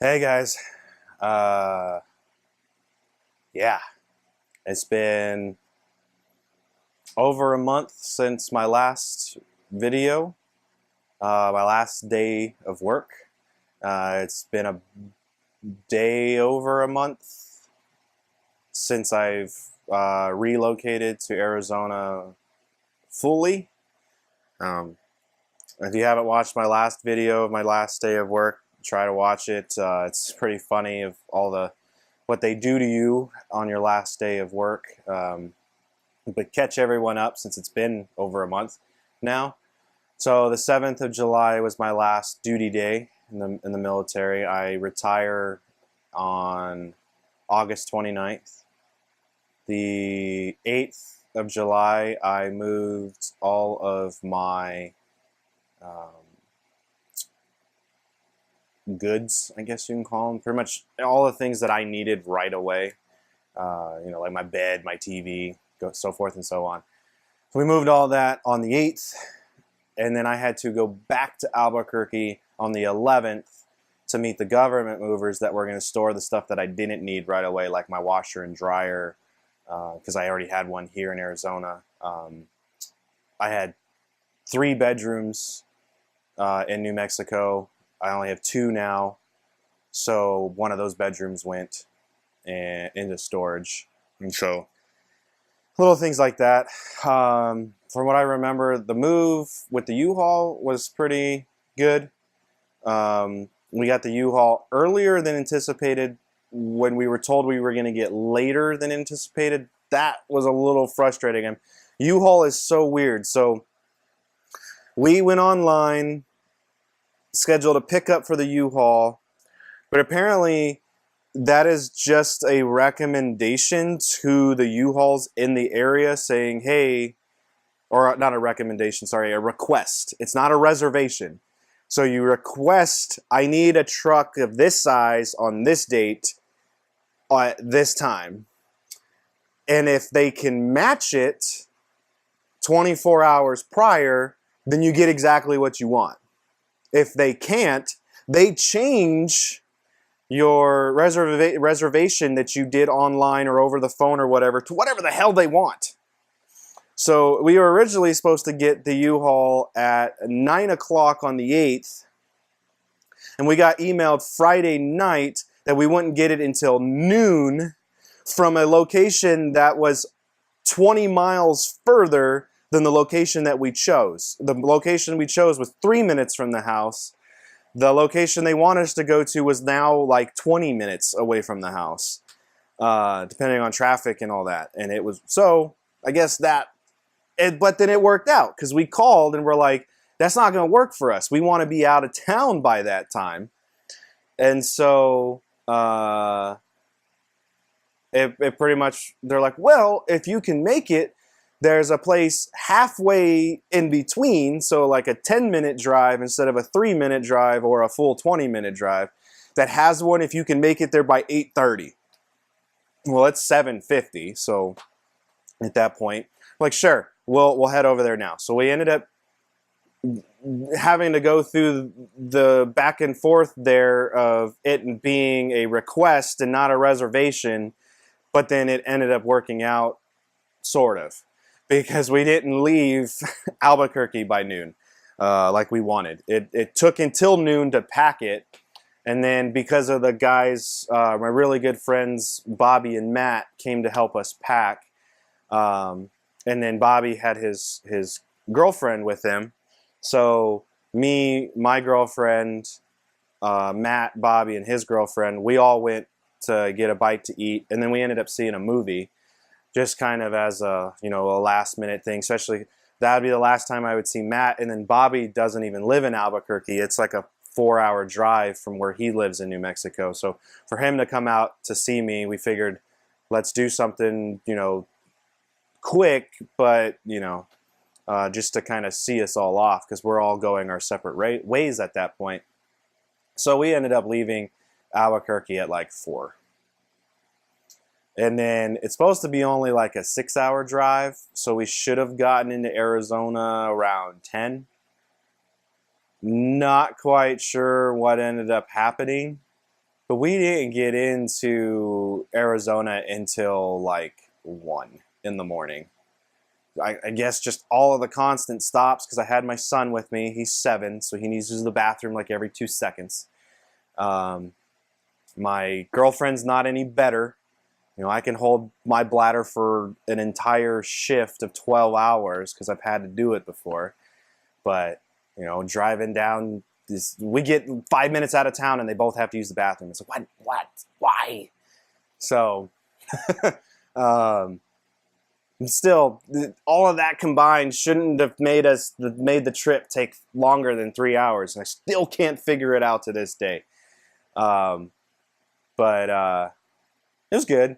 Hey guys, uh, yeah, it's been over a month since my last video, my last day of work. It's been a day over a month since I've relocated to Arizona fully. Um, if you haven't watched my last video of my last day of work, try to watch it. It's pretty funny of all the what they do to you on your last day of work. But catch everyone up since it's been over a month now. So the 7th of July was my last duty day in the military. I retire on August 29th. The 8th of July, I moved all of my goods, I guess you can call them, pretty much all the things that I needed right away. Like my bed, my TV, so forth and so on. So we moved all that on the 8th, and then I had to go back to Albuquerque on the 11th to meet the government movers that were going to store the stuff that I didn't need right away, like my washer and dryer, because I already had one here in Arizona. I had 3 bedrooms in New Mexico. I only have 2 now, so one of those bedrooms went into storage, and so little things like that. From what I remember, the move with the U-Haul was pretty good. We got the U-Haul earlier than anticipated. When we were told we were going to get later than anticipated, that was a little frustrating. And U-Haul is so weird. So we went online, scheduled a pickup for the U-Haul, but apparently that is just a recommendation to the U-Hauls in the area saying, hey, or not a recommendation, sorry, a request. It's not a reservation. So you request, I need a truck of this size on this date at this time. And if they can match it 24 hours prior, then you get exactly what you want. If they can't, they change your reservation that you did online or over the phone or whatever to whatever the hell they want. So we were originally supposed to get the U-Haul at 9 o'clock on the 8th, and we got emailed Friday night that we wouldn't get it until noon from a location that was 20 miles further than the location that we chose. The location we chose was 3 minutes from the house. The location they wanted us to go to was now like 20 minutes away from the house, depending on traffic and all that. And it was, so I guess but then it worked out because we called and we're like, that's not going to work for us. We want to be out of town by that time. And so it pretty much, they're like, well, if you can make it, there's a place halfway in between, so like a 10-minute drive instead of a 3-minute drive or a full 20-minute drive, that has one if you can make it there by 8:30. Well, it's 7:50, so at that point, like, sure, we'll head over there now. So we ended up having to go through the back and forth there of it being a request and not a reservation, but then it ended up working out, sort of, because we didn't leave Albuquerque by noon like we wanted. It took until noon to pack it, and then because of the guys, my really good friends Bobby and Matt came to help us pack, and then Bobby had his girlfriend with him, so me, my girlfriend, Matt, Bobby, and his girlfriend, we all went to get a bite to eat, and then we ended up seeing a movie, just kind of as a, a last minute thing. Especially that would be the last time I would see Matt. And then Bobby doesn't even live in Albuquerque. It's like a 4-hour drive from where he lives in New Mexico. So for him to come out to see me, we figured let's do something, quick, but just to kind of see us all off, because we're all going our separate ways at that point. So we ended up leaving Albuquerque at like 4. And then it's supposed to be only like a 6-hour drive, so we should have gotten into Arizona around 10. Not quite sure what ended up happening. But we didn't get into Arizona until like 1 in the morning. I guess just all of the constant stops because I had my son with me. He's 7, so he needs to use the bathroom like every 2 seconds. My girlfriend's not any better. You know, I can hold my bladder for an entire shift of 12 hours because I've had to do it before. But, you know, driving down this, we get 5 minutes out of town and they both have to use the bathroom. It's like, what, why? So, still, all of that combined shouldn't have made the trip take longer than 3 hours. And I still can't figure it out to this day. But it was good.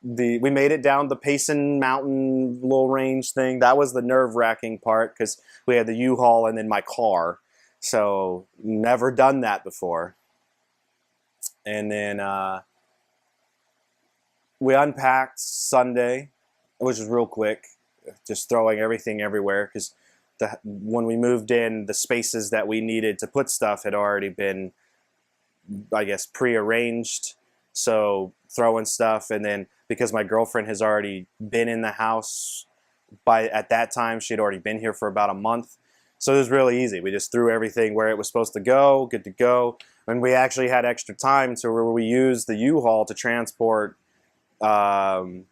We made it down the Payson Mountain little range thing. That was the nerve-wracking part because we had the U-Haul and then my car. So never done that before. And then we unpacked Sunday, which was real quick, just throwing everything everywhere because when we moved in, the spaces that we needed to put stuff had already been, I guess, prearranged. So throwing stuff, and then because my girlfriend has already been in the house at that time, she'd already been here for about a month. So it was really easy. We just threw everything where it was supposed to go, good to go. And we actually had extra time to where we used the U-Haul to transport some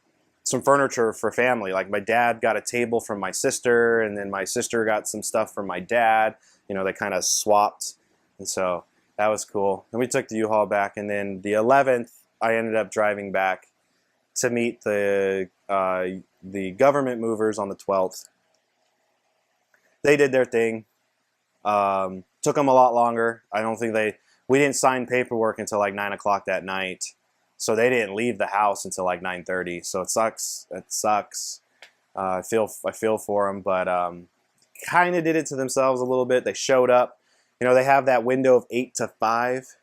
furniture for family. Like my dad got a table from my sister, and then my sister got some stuff from my dad. You know, they kind of swapped. And so that was cool. Then we took the U-Haul back, and then the 11th, I ended up driving back to meet the government movers on the 12th. They did their thing. Took them a lot longer. I don't think we didn't sign paperwork until like 9 o'clock that night. So they didn't leave the house until like 9:30. So it sucks. It sucks. I feel for them, but kind of did it to themselves a little bit. They showed up. You know, they have that window of 8 to 5,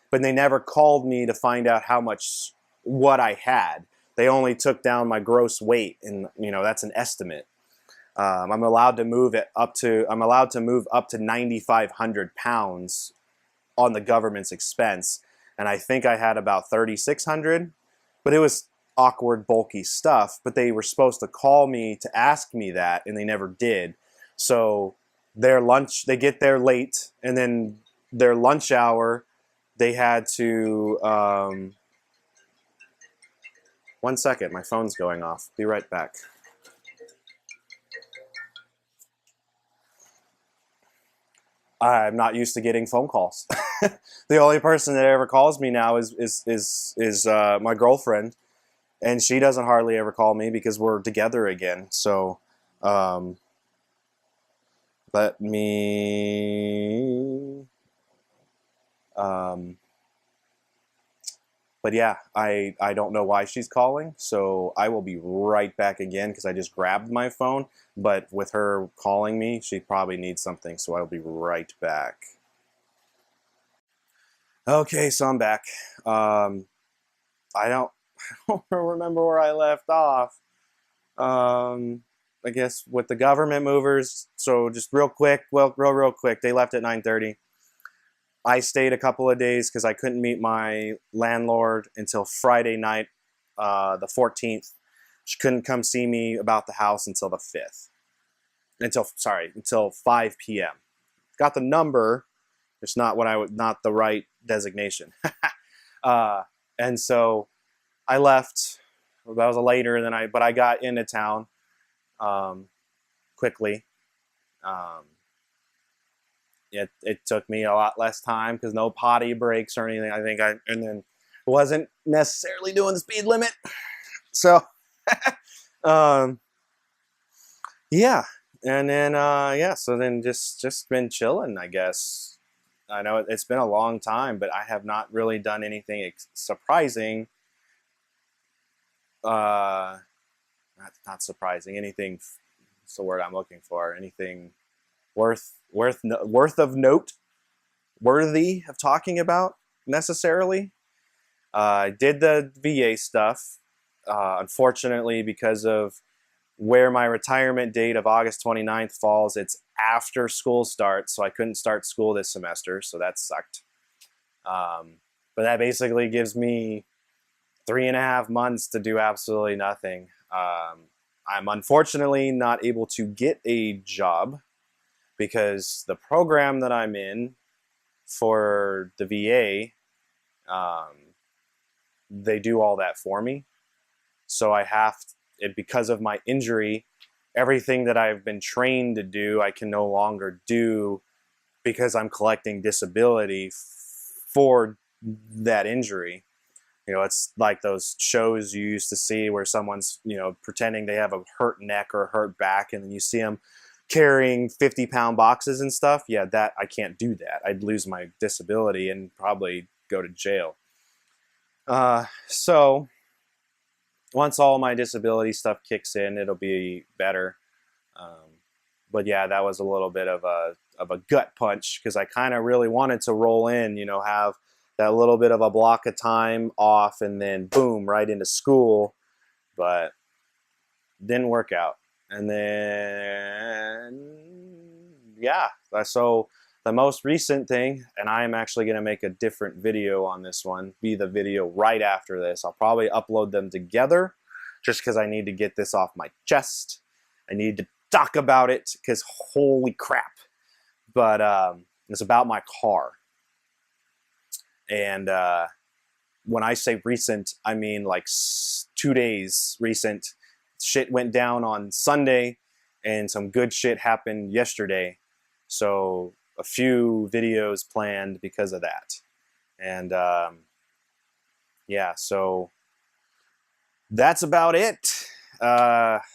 but they never called me to find out what I had. They only took down my gross weight, and you know that's an estimate. I'm allowed to move up to 9,500 pounds on the government's expense, and I think I had about 3,600, but it was awkward, bulky stuff. But they were supposed to call me to ask me that, and they never did. So they get there late, and then their lunch hour, they had to. 1 second, my phone's going off. Be right back. I'm not used to getting phone calls. The only person that ever calls me now is my girlfriend, and she doesn't hardly ever call me because we're together again. So let me. But yeah, I don't know why she's calling, so I will be right back again because I just grabbed my phone. But with her calling me, she probably needs something, so I'll be right back. Okay, so I'm back. I don't remember where I left off. I guess with the government movers. So just real quick, real quick, they left at 9:30. I stayed a couple of days because I couldn't meet my landlord until Friday night, the 14th. She couldn't come see me about the house until the 5th. Until 5 p.m. Got the number, it's not not the right designation. And so I left. That was later than but I got into town quickly. It took me a lot less time because no potty breaks or anything. And then wasn't necessarily doing the speed limit. So, yeah. And then, so then just been chilling, I guess. I know it's been a long time, but I have not really done anything surprising. Not surprising. Anything, what's the word I'm looking for? Anything worth of note, worthy of talking about necessarily. I did the VA stuff. Unfortunately, because of where my retirement date of August 29th falls, it's after school starts, so I couldn't start school this semester, so that sucked. But that basically gives me 3.5 months to do absolutely nothing. I'm unfortunately not able to get a job because the program that I'm in for the VA, they do all that for me. So I have it because of my injury. Everything that I've been trained to do, I can no longer do because I'm collecting disability for that injury. You know, it's like those shows you used to see where someone's, you know, pretending they have a hurt neck or a hurt back, and then you see them carrying 50-pound boxes and stuff. Yeah, that I can't do that. I'd lose my disability and probably go to jail. So once all my disability stuff kicks in, it'll be better. But yeah, that was a little bit of a gut punch because I kind of really wanted to roll in, you know, have that little bit of a block of time off and then boom, right into school. But didn't work out. And then, yeah, so the most recent thing, and I am actually going to make a different video on this one, be the video right after this. I'll probably upload them together just because I need to get this off my chest. I need to talk about it because holy crap. But it's about my car. And when I say recent, I mean like 2 days recent. Shit went down on Sunday and some good shit happened yesterday. So a few videos planned because of that. And yeah, so that's about it.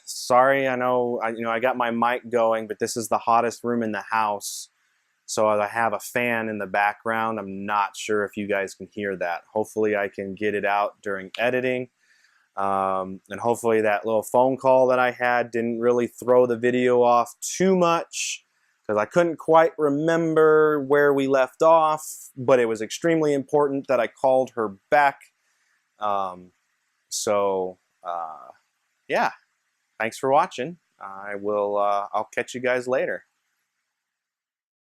Sorry, I know I got my mic going, but this is the hottest room in the house. So I have a fan in the background. I'm not sure if you guys can hear that. Hopefully I can get it out during editing. And hopefully that little phone call that I had didn't really throw the video off too much because I couldn't quite remember where we left off, but it was extremely important that I called her back. Yeah, thanks for watching. I'll catch you guys later.